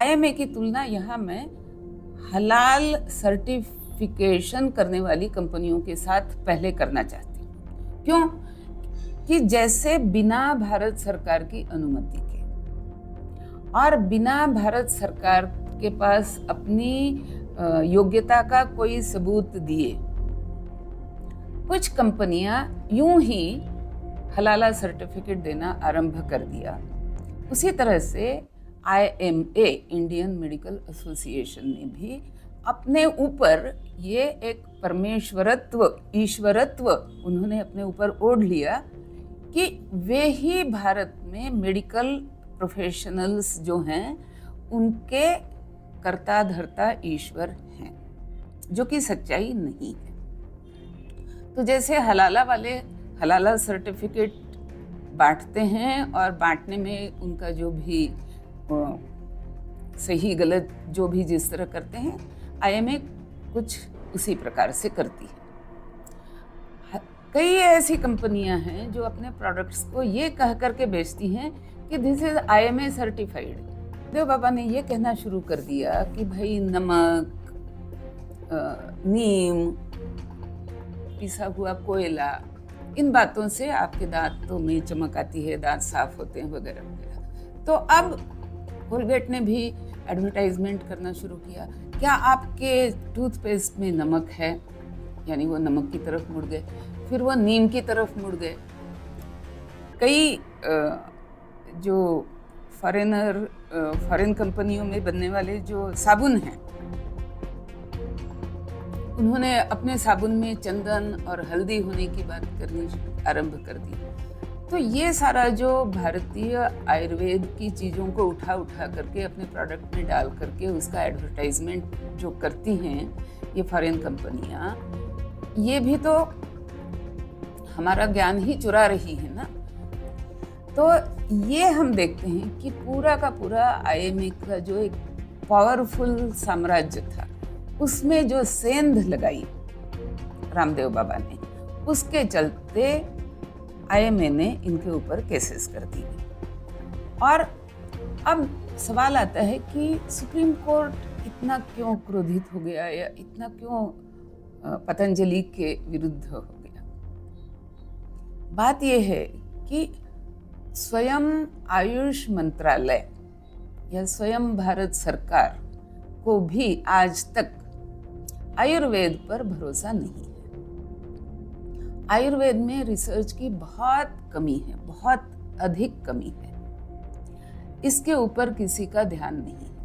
IMA की तुलना यहाँ मैं हलाल सर्टिफिकेशन करने वाली कंपनियों के साथ पहले करना चाहती हूँ। क्यों? कि जैसे बिना भारत सरकार की अनुमति के और बिना भारत सरकार के पास अपनी योग्यता का कोई सबूत दिए कुछ कंपनियां यूं ही हलाला सर्टिफिकेट देना आरंभ कर दिया, उसी तरह से IMA इंडियन मेडिकल एसोसिएशन ने भी अपने ऊपर ये एक परमेश्वरत्व, ईश्वरत्व उन्होंने अपने ऊपर ओढ़ लिया कि वे ही भारत में मेडिकल प्रोफेशनल्स जो हैं उनके कर्ता धर्ता ईश्वर हैं, जो कि सच्चाई नहीं है। तो जैसे हलाला वाले हलाला सर्टिफिकेट बांटते हैं और बांटने में उनका जो भी सही गलत जो भी जिस तरह करते हैं, IMA कुछ उसी प्रकार से करती है। कई ऐसी कंपनियां हैं जो अपने प्रोडक्ट्स को ये कह करके बेचती हैं कि दिस इज IMA सर्टिफाइड। देव बाबा ने ये कहना शुरू कर दिया कि भाई नमक, नीम, पिसा हुआ कोयला, इन बातों से आपके दांतों में चमक आती है, दांत साफ होते हैं वगैरह वगैरह। तो अब कोलगेट ने भी एडवर्टाइजमेंट करना शुरू किया, क्या आपके टूथपेस्ट में नमक है, यानी वो नमक की तरफ मुड़ गए, फिर वो नीम की तरफ मुड़ गए। कई जो फॉरेन कंपनियों में बनने वाले जो साबुन हैं, उन्होंने अपने साबुन में चंदन और हल्दी होने की बात करनी आरंभ कर दी। तो ये सारा जो भारतीय आयुर्वेद की चीज़ों को उठा करके अपने प्रोडक्ट में डाल करके उसका एडवर्टाइजमेंट जो करती हैं ये फॉरेन कंपनियां, ये भी तो हमारा ज्ञान ही चुरा रही है ना। तो ये हम देखते हैं कि पूरा का पूरा IMA का जो एक पावरफुल साम्राज्य था, उसमें जो सेंध लगाई रामदेव बाबा ने, उसके चलते IMA ने इनके ऊपर केसेस कर दिए। और अब सवाल आता है कि सुप्रीम कोर्ट इतना क्यों क्रोधित हो गया या इतना क्यों पतंजलि के विरुद्ध हो गया। बात यह है कि स्वयं आयुष मंत्रालय या स्वयं भारत सरकार को भी आज तक आयुर्वेद पर भरोसा नहीं है। आयुर्वेद में रिसर्च की बहुत कमी है, बहुत अधिक कमी है। इसके ऊपर किसी का ध्यान नहीं है।